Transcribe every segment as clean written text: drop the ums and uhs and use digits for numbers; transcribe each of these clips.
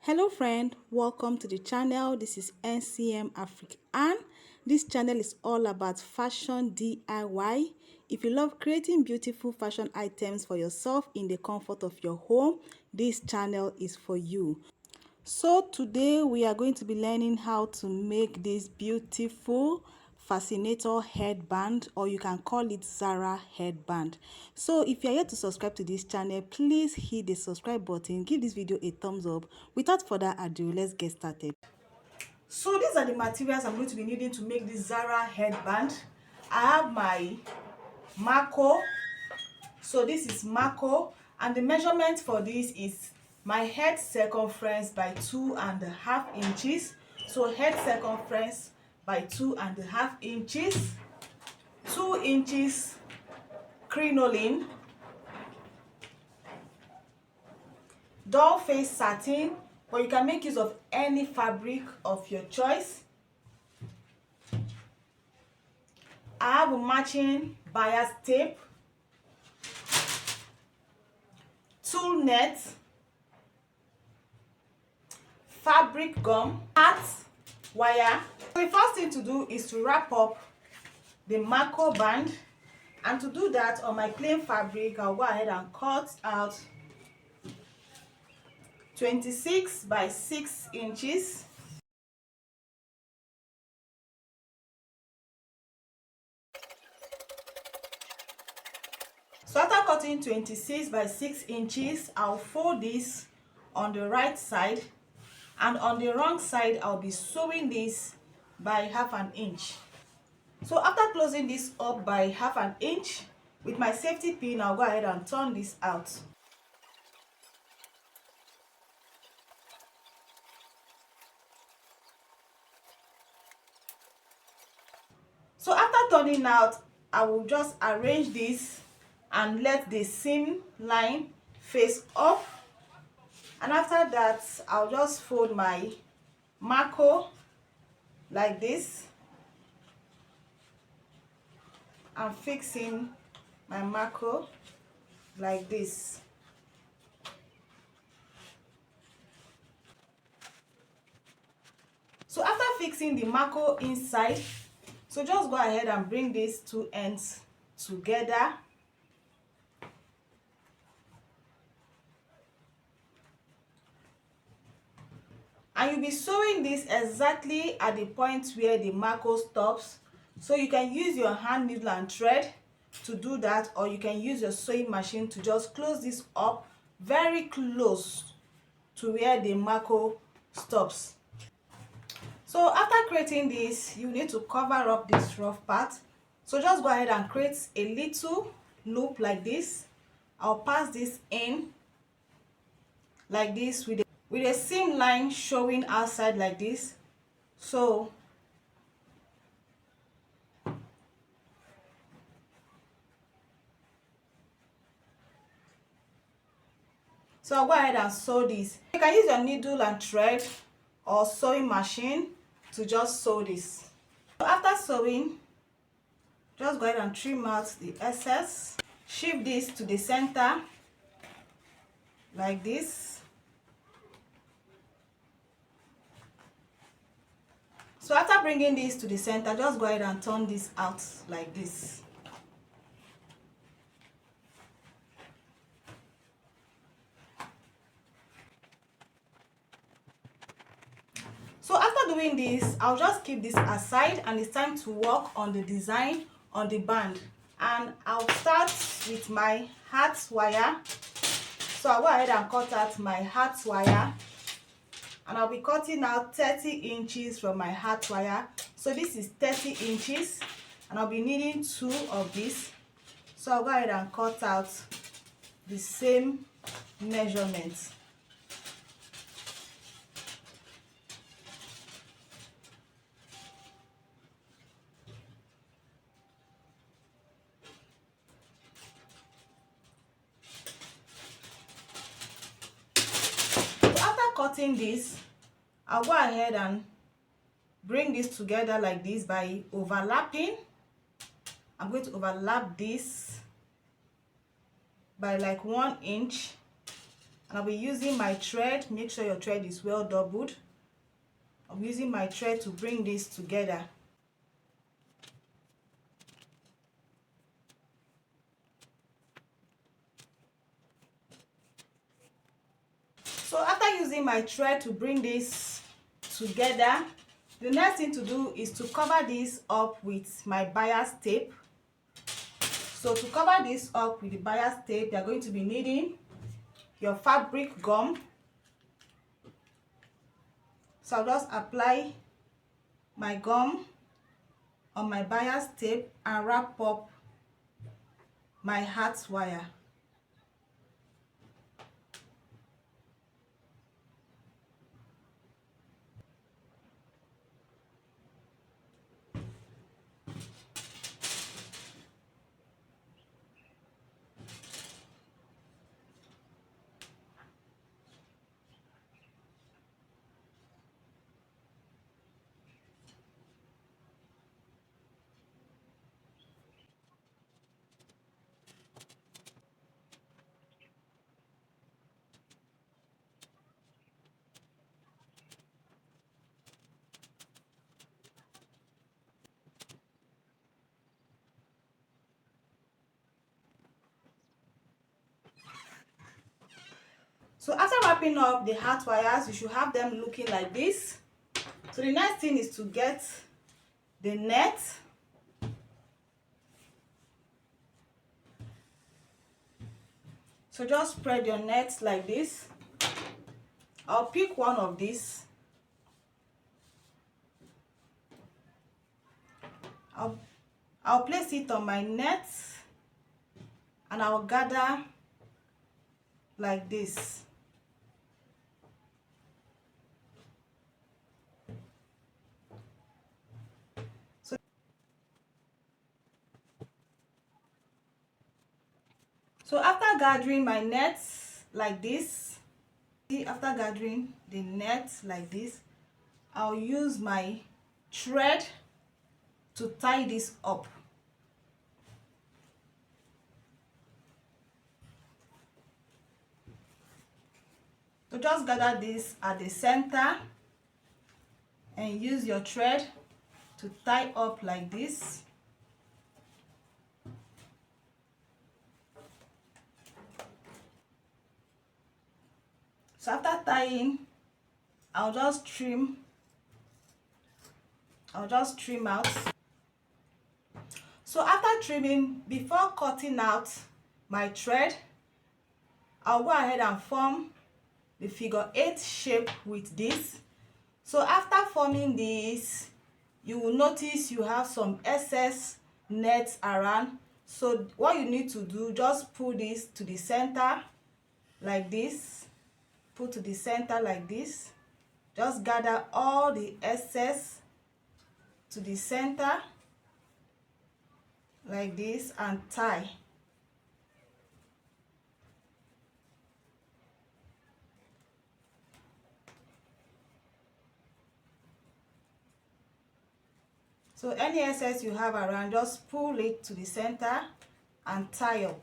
Hello friend, welcome to the channel. This is NCM Afrik-Ann. This channel is all about fashion DIY. If you love creating beautiful fashion items for yourself in the comfort of your home, this channel is for you. So today we are going to be learning how to make this beautiful Facinator headband, or you can call it Zara headband. So if you're yet to subscribe to this channel, please hit the subscribe button, give this video a thumbs up. Without further ado, let's get started. So these are the materials I'm going to be needing to make this Zara headband. I have my Marco. So this is Marco, and the measurement for this is my head circumference by 2.5 inches. So head circumference by 2.5 inches, 2 inches crinoline, doll face satin, but you can make use of any fabric of your choice. I have a matching bias tape, tulle net, fabric gum, hat wire. So the first thing to do is to wrap up the Marco band, and to do that on my plain fabric, I'll go ahead and cut out 26 by 6 inches. So after cutting 26 by 6 inches, I'll fold this on the right side, and on the wrong side I'll be sewing this by 1/2 inch. So after closing this up by 1/2 inch with my safety pin, I'll go ahead and turn this out. So after turning out, I will just arrange this and let the seam line face up, and after that I'll just fold my Marco like this and fixing my Marco like this. So after fixing the Marco inside, so just go ahead and bring these two ends together. And you'll be sewing this exactly at the point where the Marco stops. So you can use your hand needle and thread to do that, or you can use your sewing machine to just close this up very close to where the Marco stops. So after creating this, you need to cover up this rough part. So just go ahead and create a little loop like this. I'll pass this in like this with a seam line showing outside like this. So I'll go ahead and sew this. You can use your needle and thread or sewing machine to just sew this. So after sewing, just go ahead and trim out the excess. Shift this to the center like this. So after bringing this to the center, just go ahead and turn this out like this. So after doing this, I'll just keep this aside, and it's time to work on the design on the band. And I'll start with my hat wire. So I'll go ahead and cut out my hat wire, and I'll be cutting out 30 inches from my hat wire. So this is 30 inches, and I'll be needing 2 of these. So I'll go ahead and cut out the same measurements. Cutting this, I'll go ahead and bring this together like this by overlapping. I'm going to overlap this by like 1 inch, And I'll be using my thread. Make sure your thread is well doubled. I'm using my thread to bring this together. So after using my thread to bring this together, the next thing to do is to cover this up with my bias tape. So to cover this up with the bias tape, you're going to be needing your fabric gum. So I'll just apply my gum on my bias tape and wrap up my heart wire. So after wrapping up the heart wires, you should have them looking like this. So the next thing is to get the net. So just spread your net like this. I'll pick one of these. I'll place it on my net and I'll gather like this. So after gathering my net like this, after gathering the net like this, I'll use my thread to tie this up. So just gather this at the center and use your thread to tie up like this. So after tying, I'll just trim out. So after trimming, before cutting out my thread, I'll go ahead and form the figure 8 shape with this. So after forming this, you will notice you have some excess net around. So what you need to do, just pull this to the center like this. Put to the center like this. Just gather all the excess to the center like this and tie. So any excess you have around, just pull it to the center and tie up.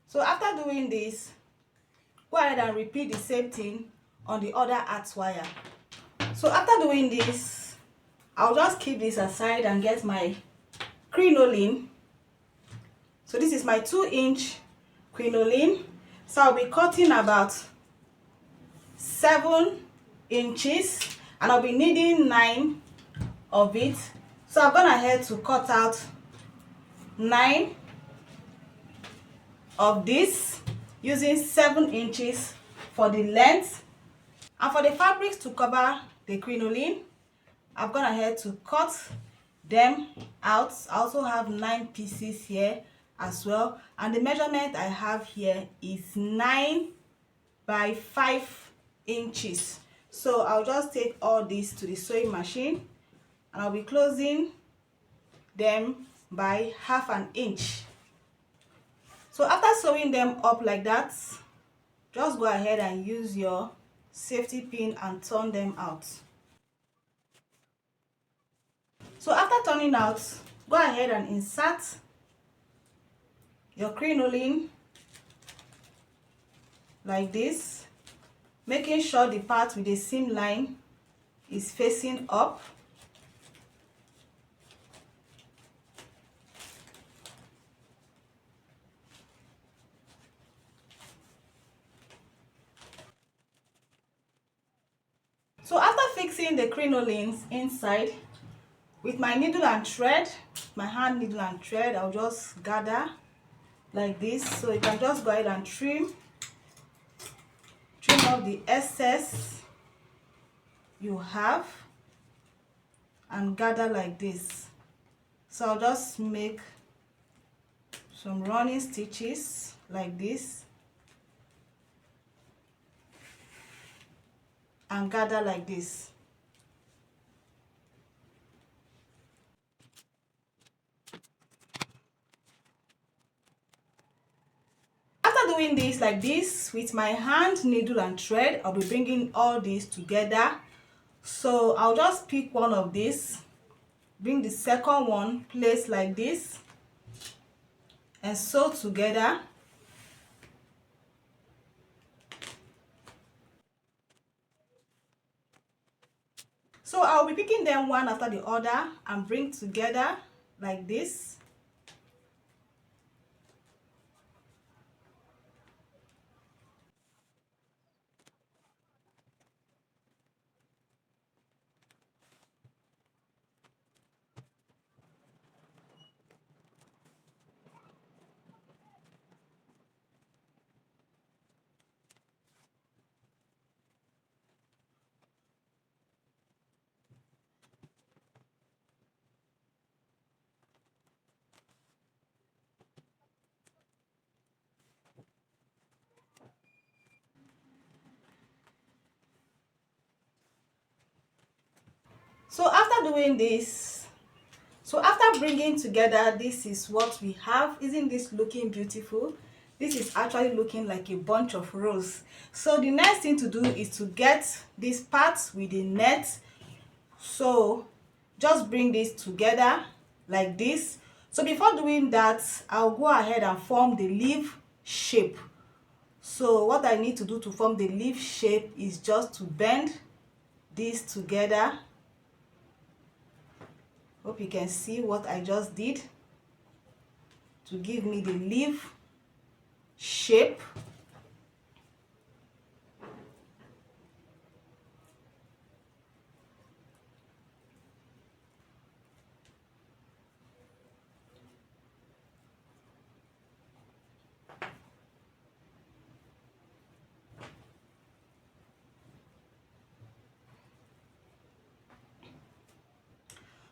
So after doing this, go ahead and repeat the same thing on the other heart wire. So after doing this, I'll just keep this aside and get my crinoline. So this is my 2-inch crinoline. So I'll be cutting about 7 inches and I'll be needing 9 of it. So I've gone ahead to cut out 9 of this using 7 inches for the length. And for the fabrics to cover the crinoline, I've gone ahead to cut them out. I also have 9 pieces here as well, and the measurement I have here is 9 by 5 inches. So I'll just take all this to the sewing machine and I'll be closing them by 1/2 inch. So after sewing them up like that, just go ahead and use your safety pin and turn them out. So after turning out, go ahead and insert your crinoline like this, making sure the part with the seam line is facing up. So after fixing the crinolines inside with my needle and thread, my hand needle and thread, I'll just gather like this. So you can just go ahead and trim off the excess you have and gather like this. So I'll just make some running stitches like this and gather like this. After doing this like this with my hand needle and thread, I'll be bringing all these together. So I'll just pick one of these, bring the second one, place like this and sew together. So I'll be picking them one after the other and bring together like this. So after doing this, so after bringing together, this is what we have. Isn't this looking beautiful? This is actually looking like a bunch of roses. So the next thing to do is to get this part with the net. So just bring this together like this. So before doing that, I'll go ahead and form the leaf shape. So what I need to do to form the leaf shape is just to bend this together. Hope you can see what I just did to give me the leaf shape.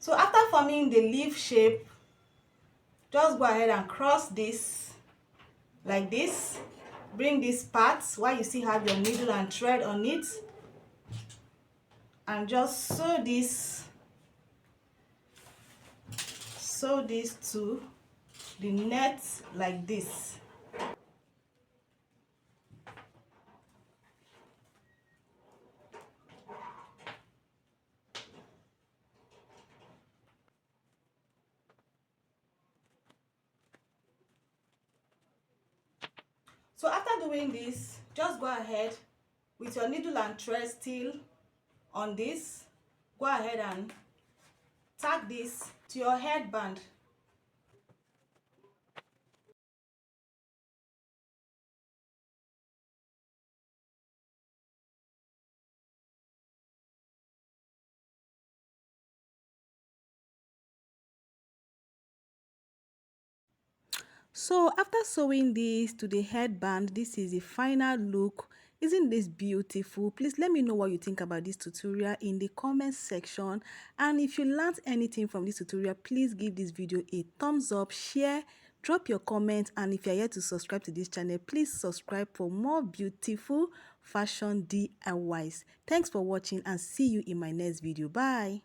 So after forming the leaf shape, just go ahead and cross this like this. Bring this part while you still have your needle and thread on it and just sew this to the net like this. So after doing this, just go ahead with your needle and thread still on this. Go ahead and tag this to your headband. So after sewing this to the headband, this is the final look. Isn't this beautiful? Please let me know what you think about this tutorial in the comment section. And if you learned anything from this tutorial, please give this video a thumbs up, share, drop your comment, and if you're yet to subscribe to this channel, please subscribe for more beautiful fashion DIYs. Thanks for watching and see you in my next video. Bye.